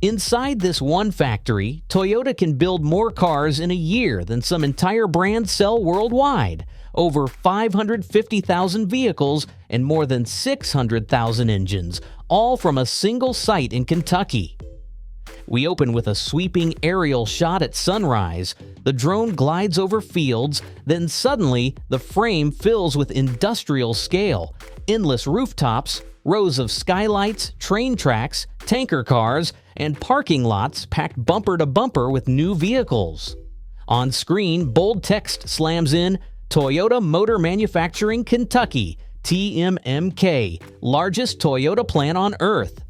Inside this one factory, Toyota can build more cars in a year than some entire brands sell worldwide. Over 550,000 vehicles and more than 600,000 engines, all from a single site in Kentucky. We open with a sweeping aerial shot at sunrise. The drone glides over fields, then suddenly the frame fills with industrial scale, endless rooftops, rows of skylights, train tracks, tanker cars, and parking lots packed bumper to bumper with new vehicles. On screen, bold text slams in, Toyota Motor Manufacturing Kentucky, TMMK, largest Toyota plant on Earth.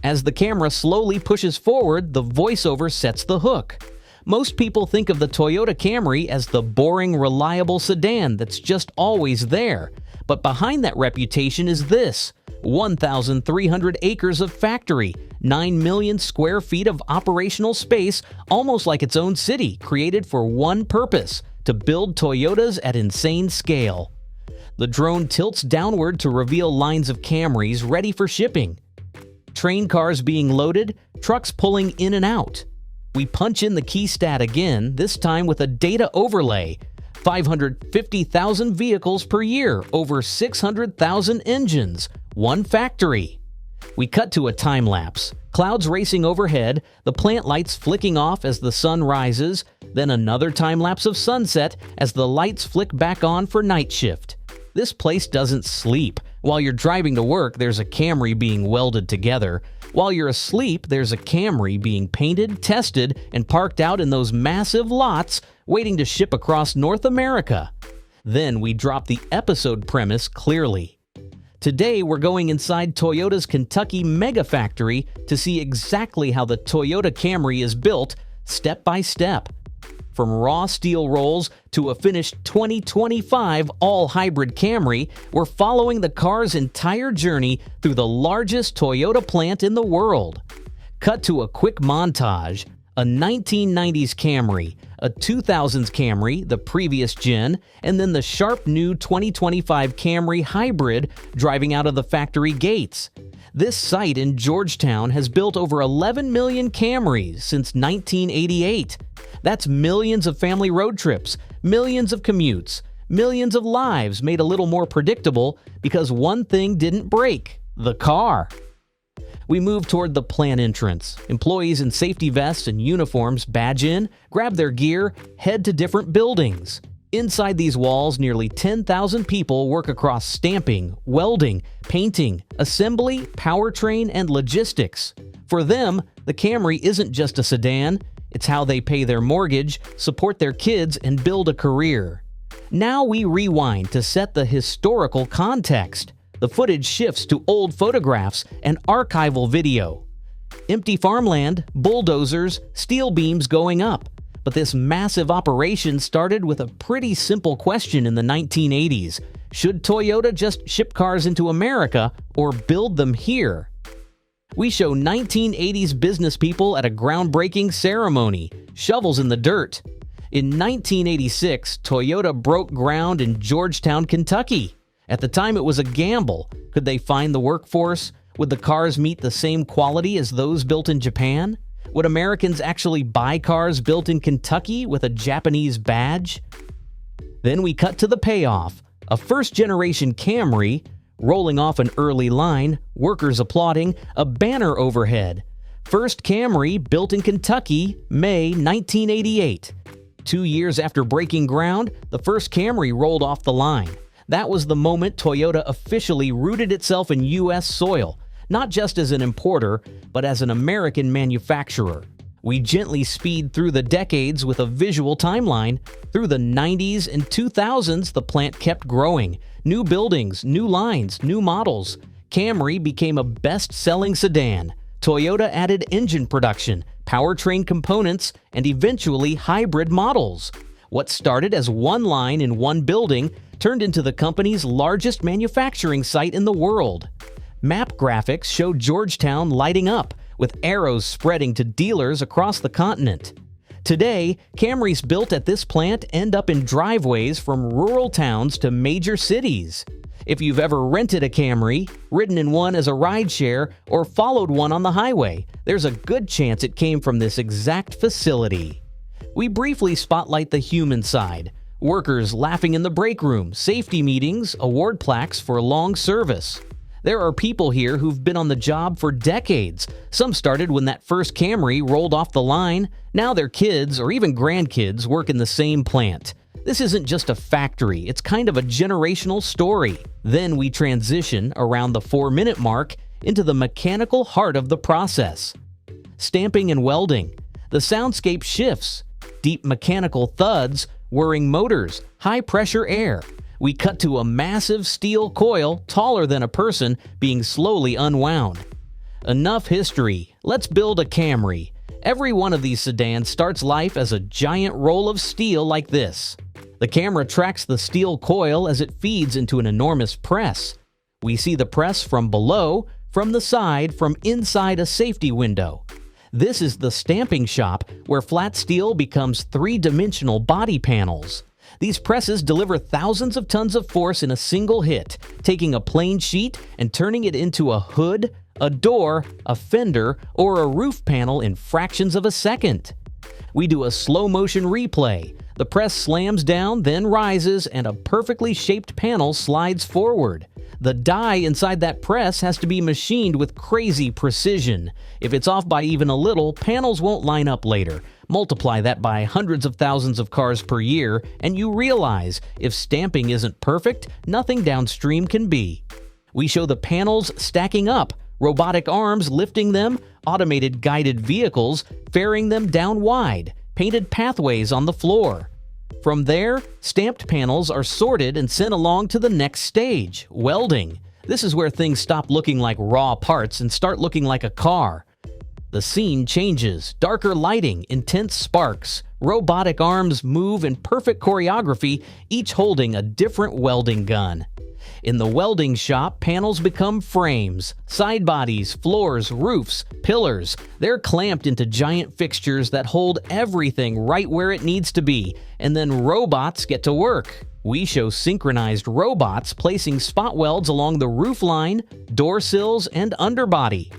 As the camera slowly pushes forward, the voiceover sets the hook. Most people think of the Toyota Camry as the boring, reliable sedan that's just always there. But behind that reputation is this: 1,300 acres of factory, 9 million square feet of operational space, almost like its own city, created for one purpose: to build Toyotas at insane scale. The drone tilts downward to reveal lines of Camrys ready for shipping. Train cars being loaded, trucks pulling in and out. We punch in the key stat again, this time with a data overlay. 550,000 vehicles per year, over 600,000 engines, one factory. We cut to a time lapse. Clouds racing overhead, the plant lights flicking off as the sun rises, then another time lapse of sunset as the lights flick back on for night shift. This place doesn't sleep. While you're driving to work, there's a Camry being welded together. While you're asleep, there's a Camry being painted, tested, and parked out in those massive lots waiting to ship across North America. Then we drop the episode premise clearly. Today, we're going inside Toyota's Kentucky mega factory to see exactly how the Toyota Camry is built, step by step. From raw steel rolls to a finished 2025 all-hybrid Camry, we're following the car's entire journey through the largest Toyota plant in the world. Cut to a quick montage: a 1990s Camry, a 2000s Camry, the previous gen, and then the sharp new 2025 Camry hybrid driving out of the factory gates. This site in Georgetown has built over 11 million Camrys since 1988. That's millions of family road trips, millions of commutes, millions of lives made a little more predictable because one thing didn't break: the car. We move toward the plant entrance. Employees in safety vests and uniforms badge in, grab their gear, head to different buildings. Inside these walls, nearly 10,000 people work across stamping, welding, painting, assembly, powertrain, and logistics. For them, the Camry isn't just a sedan. It's how they pay their mortgage, support their kids, and build a career. Now we rewind to set the historical context. The footage shifts to old photographs and archival video. Empty farmland, bulldozers, steel beams going up. But this massive operation started with a pretty simple question in the 1980s. Should Toyota just ship cars into America or build them here? We show 1980s business people at a groundbreaking ceremony, shovels in the dirt. In 1986, Toyota broke ground in Georgetown, Kentucky. At the time, it was a gamble. Could they find the workforce? Would the cars meet the same quality as those built in Japan? Would Americans actually buy cars built in Kentucky with a Japanese badge? Then we cut to the payoff: a first-generation Camry, rolling off an early line, workers applauding, a banner overhead. First Camry built in Kentucky, May 1988. 2 years after breaking ground, the first Camry rolled off the line. That was the moment Toyota officially rooted itself in U.S. soil, not just as an importer, but as an American manufacturer. We gently speed through the decades with a visual timeline. Through the 90s and 2000s, the plant kept growing. New buildings, new lines, new models. Camry became a best-selling sedan. Toyota added engine production, powertrain components, and eventually hybrid models. What started as one line in one building turned into the company's largest manufacturing site in the world. Map graphics show Georgetown lighting up, with arrows spreading to dealers across the continent. Today, Camrys built at this plant end up in driveways from rural towns to major cities. If you've ever rented a Camry, ridden in one as a rideshare, or followed one on the highway, there's a good chance it came from this exact facility. We briefly spotlight the human side. Workers laughing in the break room, safety meetings, award plaques for long service. There are people here who've been on the job for decades. Some started when that first Camry rolled off the line. Now their kids or even grandkids work in the same plant. This isn't just a factory, it's kind of a generational story. Then we transition around the 4-minute mark into the mechanical heart of the process. Stamping and welding. The soundscape shifts. Deep mechanical thuds, whirring motors, high-pressure air. We cut to a massive steel coil taller than a person being slowly unwound. Enough history. Let's build a Camry. Every one of these sedans starts life as a giant roll of steel like this. The camera tracks the steel coil as it feeds into an enormous press. We see the press from below, from the side, from inside a safety window. This is the stamping shop where flat steel becomes 3-dimensional body panels. These presses deliver thousands of tons of force in a single hit, taking a plain sheet and turning it into a hood, a door, a fender, or a roof panel in fractions of a second. We do a slow-motion replay. The press slams down, then rises, and a perfectly shaped panel slides forward. The die inside that press has to be machined with crazy precision. If it's off by even a little, panels won't line up later. Multiply that by hundreds of thousands of cars per year, and you realize if stamping isn't perfect, nothing downstream can be. We show the panels stacking up, robotic arms lifting them, automated guided vehicles ferrying them down wide, painted pathways on the floor. From there, stamped panels are sorted and sent along to the next stage, welding. This is where things stop looking like raw parts and start looking like a car. The scene changes, darker lighting, intense sparks, robotic arms move in perfect choreography, each holding a different welding gun. In the welding shop, panels become frames, side bodies, floors, roofs, pillars. They're clamped into giant fixtures that hold everything right where it needs to be, and then robots get to work. We show synchronized robots placing spot welds along the roof line, door sills, and underbody.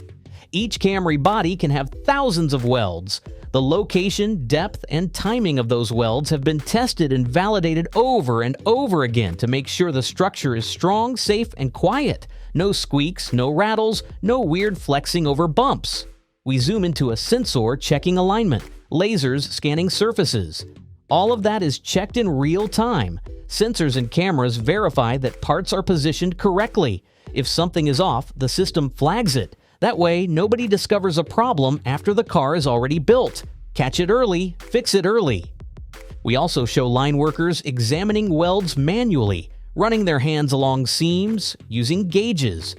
Each Camry body can have thousands of welds. The location, depth, and timing of those welds have been tested and validated over and over again to make sure the structure is strong, safe, and quiet. No squeaks, no rattles, no weird flexing over bumps. We zoom into a sensor checking alignment, lasers scanning surfaces. All of that is checked in real time. Sensors and cameras verify that parts are positioned correctly. If something is off, the system flags it. That way, nobody discovers a problem after the car is already built. Catch it early, fix it early. We also show line workers examining welds manually, running their hands along seams, using gauges.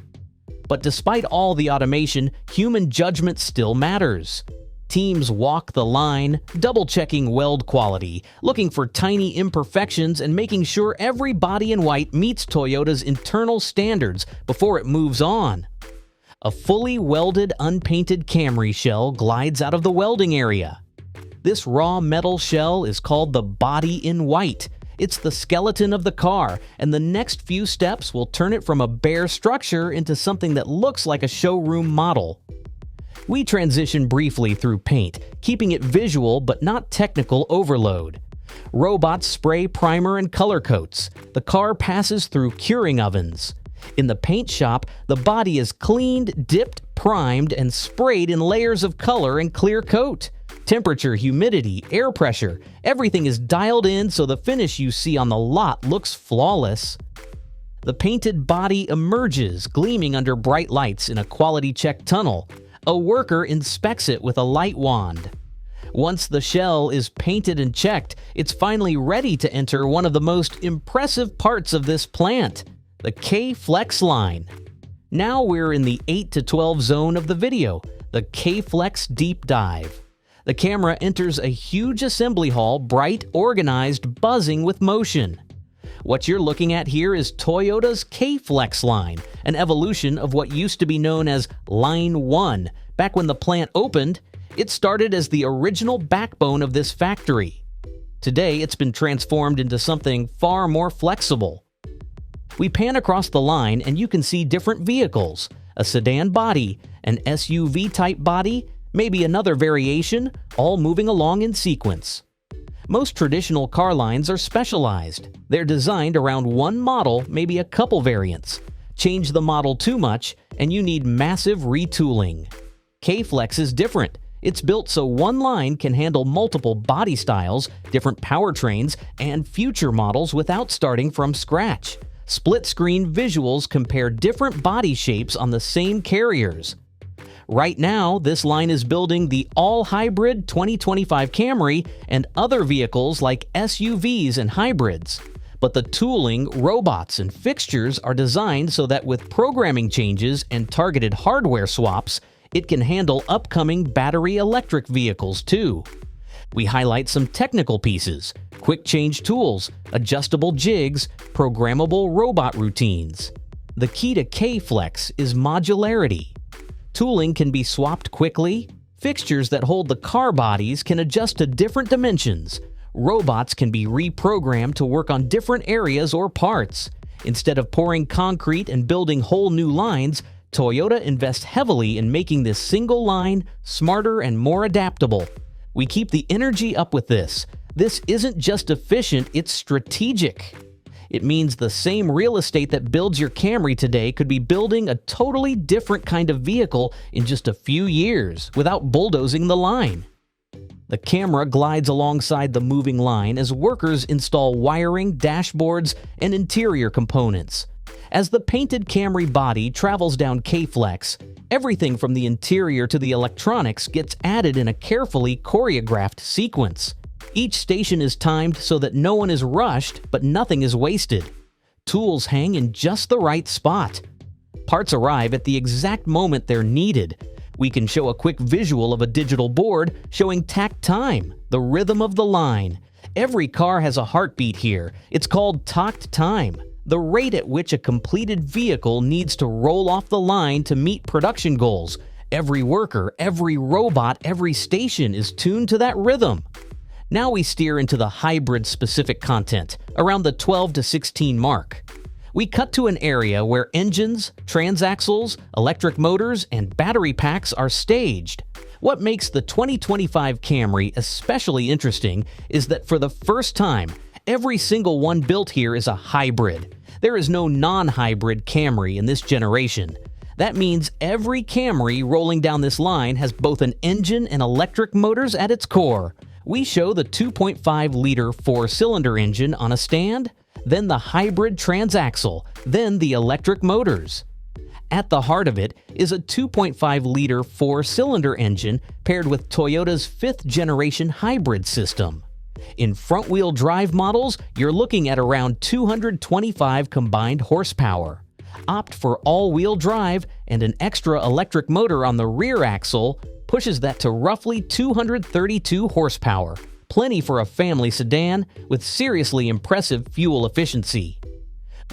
But despite all the automation, human judgment still matters. Teams walk the line, double-checking weld quality, looking for tiny imperfections and making sure every body in white meets Toyota's internal standards before it moves on. A fully welded, unpainted Camry shell glides out of the welding area. This raw metal shell is called the body in white. It's the skeleton of the car, and the next few steps will turn it from a bare structure into something that looks like a showroom model. We transition briefly through paint, keeping it visual but not technical overload. Robots spray primer and color coats. The car passes through curing ovens. In the paint shop, the body is cleaned, dipped, primed, and sprayed in layers of color and clear coat. Temperature, humidity, air pressure, everything is dialed in so the finish you see on the lot looks flawless. The painted body emerges, gleaming under bright lights in a quality check tunnel. A worker inspects it with a light wand. Once the shell is painted and checked, it's finally ready to enter one of the most impressive parts of this plant, the K-Flex line. Now we're in the 8 to 12 zone of the video, the K-Flex Deep Dive. The camera enters a huge assembly hall, bright, organized, buzzing with motion. What you're looking at here is Toyota's K-Flex line, an evolution of what used to be known as Line 1. Back when the plant opened, it started as the original backbone of this factory. Today, it's been transformed into something far more flexible. We pan across the line and you can see different vehicles, a sedan body, an SUV-type body, maybe another variation, all moving along in sequence. Most traditional car lines are specialized. They're designed around one model, maybe a couple variants. Change the model too much, and you need massive retooling. K-Flex is different. It's built so one line can handle multiple body styles, different powertrains, and future models without starting from scratch. Split-screen visuals compare different body shapes on the same carriers. Right now, this line is building the all-hybrid 2025 Camry and other vehicles like SUVs and hybrids. But the tooling, robots, and fixtures are designed so that with programming changes and targeted hardware swaps, it can handle upcoming battery electric vehicles too. We highlight some technical pieces, quick change tools, adjustable jigs, programmable robot routines. The key to K-Flex is modularity. Tooling can be swapped quickly, fixtures that hold the car bodies can adjust to different dimensions, robots can be reprogrammed to work on different areas or parts. Instead of pouring concrete and building whole new lines, Toyota invests heavily in making this single line smarter and more adaptable. We keep the energy up with this. This isn't just efficient, it's strategic. It means the same real estate that builds your Camry today could be building a totally different kind of vehicle in just a few years without bulldozing the line. The camera glides alongside the moving line as workers install wiring, dashboards, and interior components. As the painted Camry body travels down K-Flex, everything from the interior to the electronics gets added in a carefully choreographed sequence. Each station is timed so that no one is rushed, but nothing is wasted. Tools hang in just the right spot. Parts arrive at the exact moment they're needed. We can show a quick visual of a digital board showing takt time, the rhythm of the line. Every car has a heartbeat here. It's called takt time, the rate at which a completed vehicle needs to roll off the line to meet production goals. Every worker, every robot, every station is tuned to that rhythm. Now we steer into the hybrid-specific content, around the 12 to 16 mark. We cut to an area where engines, transaxles, electric motors, and battery packs are staged. What makes the 2025 Camry especially interesting is that for the first time, every single one built here is a hybrid. There is no non-hybrid Camry in this generation. That means every Camry rolling down this line has both an engine and electric motors at its core. We show the 2.5-liter four-cylinder engine on a stand, then the hybrid transaxle, then the electric motors. At the heart of it is a 2.5-liter four-cylinder engine paired with Toyota's fifth-generation hybrid system. In front-wheel drive models, you're looking at around 225 combined horsepower. Opt for all-wheel drive, and an extra electric motor on the rear axle pushes that to roughly 232 horsepower, plenty for a family sedan with seriously impressive fuel efficiency.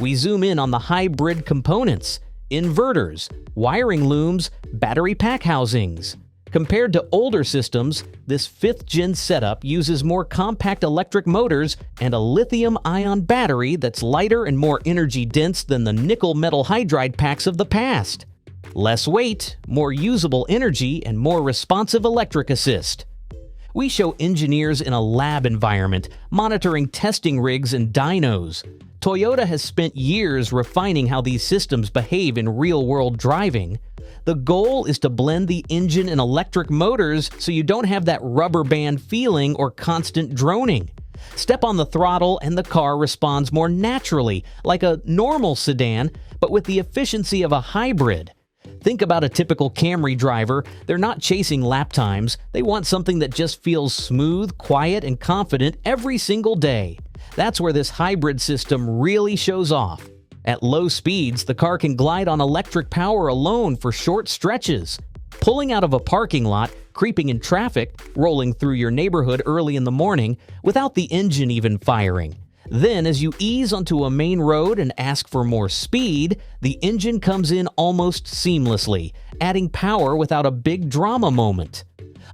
We zoom in on the hybrid components, inverters, wiring looms, battery pack housings. Compared to older systems, this 5th-gen setup uses more compact electric motors and a lithium-ion battery that's lighter and more energy-dense than the nickel metal hydride packs of the past. Less weight, more usable energy, and more responsive electric assist. We show engineers in a lab environment, monitoring testing rigs and dynos. Toyota has spent years refining how these systems behave in real-world driving. The goal is to blend the engine and electric motors so you don't have that rubber band feeling or constant droning. Step on the throttle and the car responds more naturally, like a normal sedan, but with the efficiency of a hybrid. Think about a typical Camry driver. They're not chasing lap times. They want something that just feels smooth, quiet, and confident every single day. That's where this hybrid system really shows off. At low speeds, the car can glide on electric power alone for short stretches. Pulling out of a parking lot, creeping in traffic, rolling through your neighborhood early in the morning, without the engine even firing. Then, as you ease onto a main road and ask for more speed, the engine comes in almost seamlessly, adding power without a big drama moment.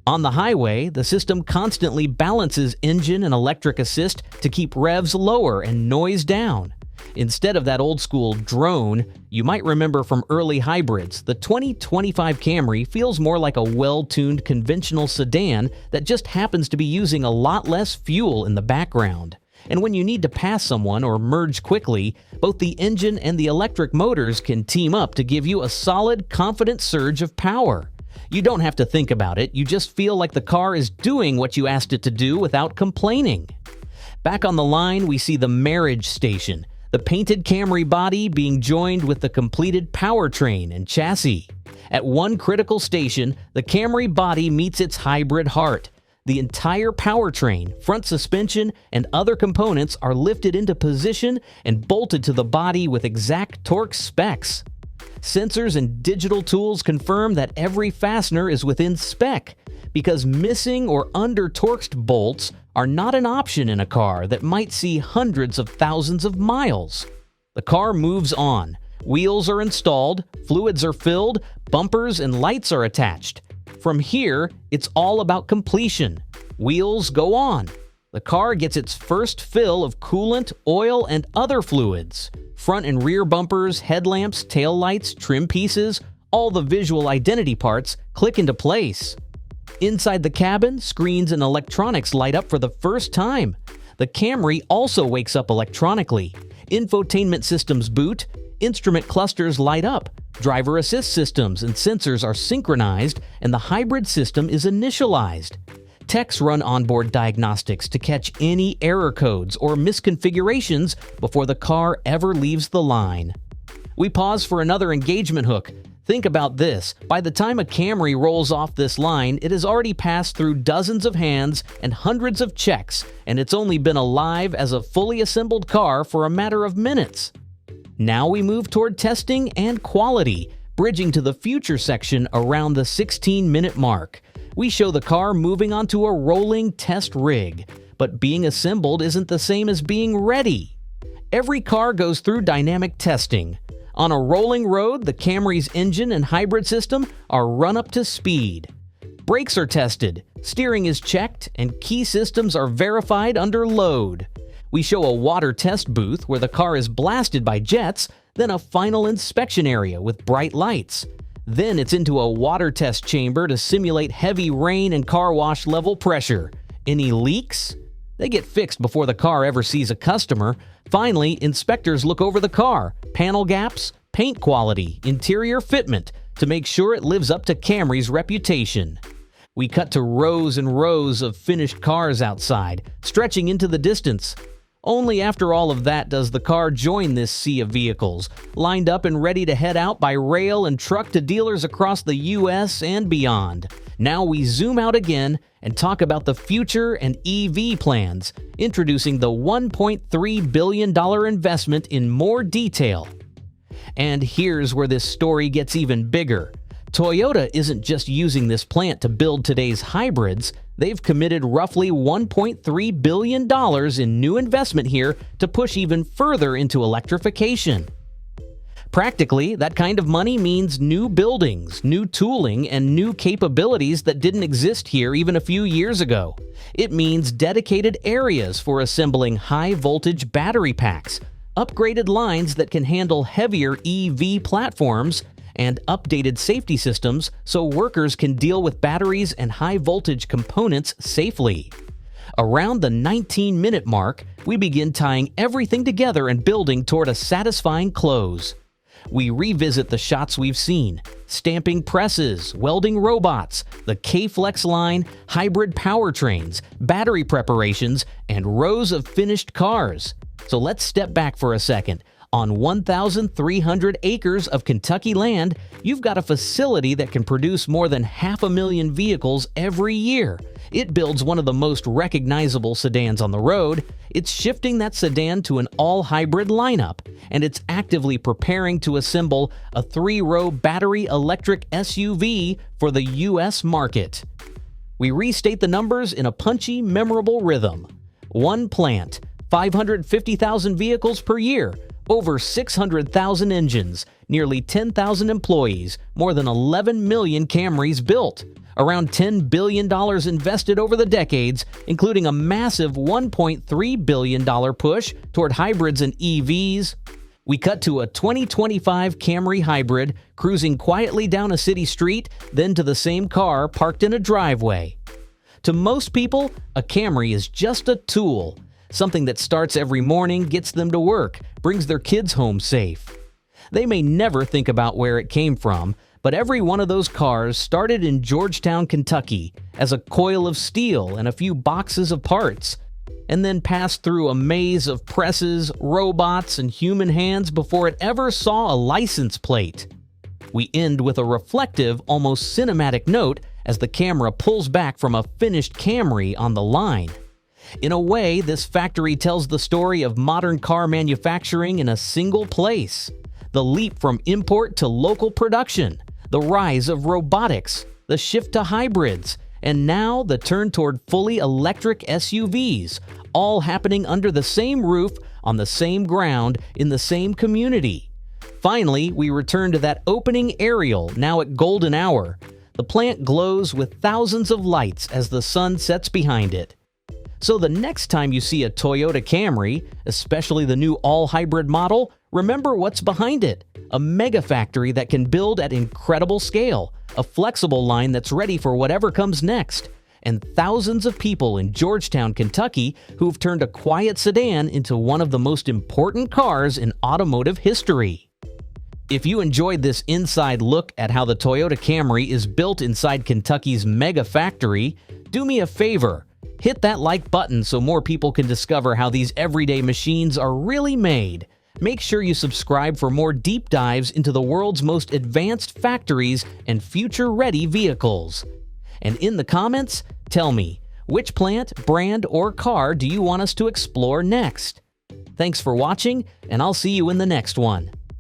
On the highway, the system constantly balances engine and electric assist to keep revs lower and noise down. Instead of that old-school drone you might remember from early hybrids, the 2025 Camry feels more like a well-tuned conventional sedan that just happens to be using a lot less fuel in the background. And when you need to pass someone or merge quickly, both the engine and the electric motors can team up to give you a solid, confident surge of power. You don't have to think about it, you just feel like the car is doing what you asked it to do without complaining. Back on the line, we see the marriage station, the painted Camry body being joined with the completed powertrain and chassis. At one critical station, the Camry body meets its hybrid heart. The entire powertrain, front suspension, and other components are lifted into position and bolted to the body with exact torque specs. Sensors and digital tools confirm that every fastener is within spec, because missing or under-torqued bolts are not an option in a car that might see hundreds of thousands of miles. The car moves on. Wheels are installed, fluids are filled, bumpers and lights are attached. From here, it's all about completion. Wheels go on. The car gets its first fill of coolant, oil, and other fluids. Front and rear bumpers, headlamps, taillights, trim pieces, all the visual identity parts click into place. Inside the cabin, screens and electronics light up for the first time. The Camry also wakes up electronically. Infotainment systems boot, instrument clusters light up, driver assist systems and sensors are synchronized, and the hybrid system is initialized. Techs run onboard diagnostics to catch any error codes or misconfigurations before the car ever leaves the line. We pause for another engagement hook. Think about this. By the time a Camry rolls off this line, it has already passed through dozens of hands and hundreds of checks, and it's only been alive as a fully assembled car for a matter of minutes. Now we move toward testing and quality, bridging to the future section around the 16-minute mark. We show the car moving onto a rolling test rig, but being assembled isn't the same as being ready. Every car goes through dynamic testing. On a rolling road, the Camry's engine and hybrid system are run up to speed. Brakes are tested, steering is checked, and key systems are verified under load. We show a water test booth where the car is blasted by jets, then a final inspection area with bright lights. Then it's into a water test chamber to simulate heavy rain and car wash level pressure. Any leaks? They get fixed before the car ever sees a customer. Finally, inspectors look over the car, panel gaps, paint quality, interior fitment, to make sure it lives up to Camry's reputation. We cut to rows and rows of finished cars outside, stretching into the distance. Only after all of that does the car join this sea of vehicles, lined up and ready to head out by rail and truck to dealers across the U.S. and beyond. Now we zoom out again and talk about the future and EV plans, introducing the $1.3 billion investment in more detail. And here's where this story gets even bigger. Toyota isn't just using this plant to build today's hybrids, they've committed roughly $1.3 billion in new investment here to push even further into electrification. Practically, that kind of money means new buildings, new tooling, and new capabilities that didn't exist here even a few years ago. It means dedicated areas for assembling high-voltage battery packs, upgraded lines that can handle heavier EV platforms, and updated safety systems so workers can deal with batteries and high-voltage components safely. Around the 19-minute mark, we begin tying everything together and building toward a satisfying close. We revisit the shots we've seen: stamping presses, welding robots, the K-Flex line, hybrid powertrains, battery preparations, and rows of finished cars. So let's step back for a second. On 1,300 acres of Kentucky land, you've got a facility that can produce more than 500,000 vehicles every year. It builds one of the most recognizable sedans on the road. It's shifting that sedan to an all-hybrid lineup, and it's actively preparing to assemble a 3-row battery electric SUV for the U.S. market. We restate the numbers in a punchy, memorable rhythm. One plant, 550,000 vehicles per year, over 600,000 engines, nearly 10,000 employees, more than 11 million Camrys built, around $10 billion invested over the decades, including a massive $1.3 billion push toward hybrids and EVs. We cut to a 2025 Camry hybrid cruising quietly down a city street, then to the same car parked in a driveway. To most people, a Camry is just a tool, something that starts every morning, gets them to work, brings their kids home safe. They may never think about where it came from, but every one of those cars started in Georgetown, Kentucky, as a coil of steel and a few boxes of parts, and then passed through a maze of presses, robots, and human hands before it ever saw a license plate. We end with a reflective, almost cinematic note as the camera pulls back from a finished Camry on the line. In a way, this factory tells the story of modern car manufacturing in a single place. The leap from import to local production, the rise of robotics, the shift to hybrids, and now the turn toward fully electric SUVs, all happening under the same roof, on the same ground, in the same community. Finally, we return to that opening aerial, now at golden hour. The plant glows with thousands of lights as the sun sets behind it. So the next time you see a Toyota Camry, especially the new all-hybrid model, remember what's behind it: a mega factory that can build at incredible scale, a flexible line that's ready for whatever comes next, and thousands of people in Georgetown, Kentucky who've turned a quiet sedan into one of the most important cars in automotive history. If you enjoyed this inside look at how the Toyota Camry is built inside Kentucky's mega factory, do me a favor. Hit that like button so more people can discover how these everyday machines are really made. Make sure you subscribe for more deep dives into the world's most advanced factories and future-ready vehicles. And in the comments, tell me, which plant, brand, or car do you want us to explore next? Thanks for watching, and I'll see you in the next one.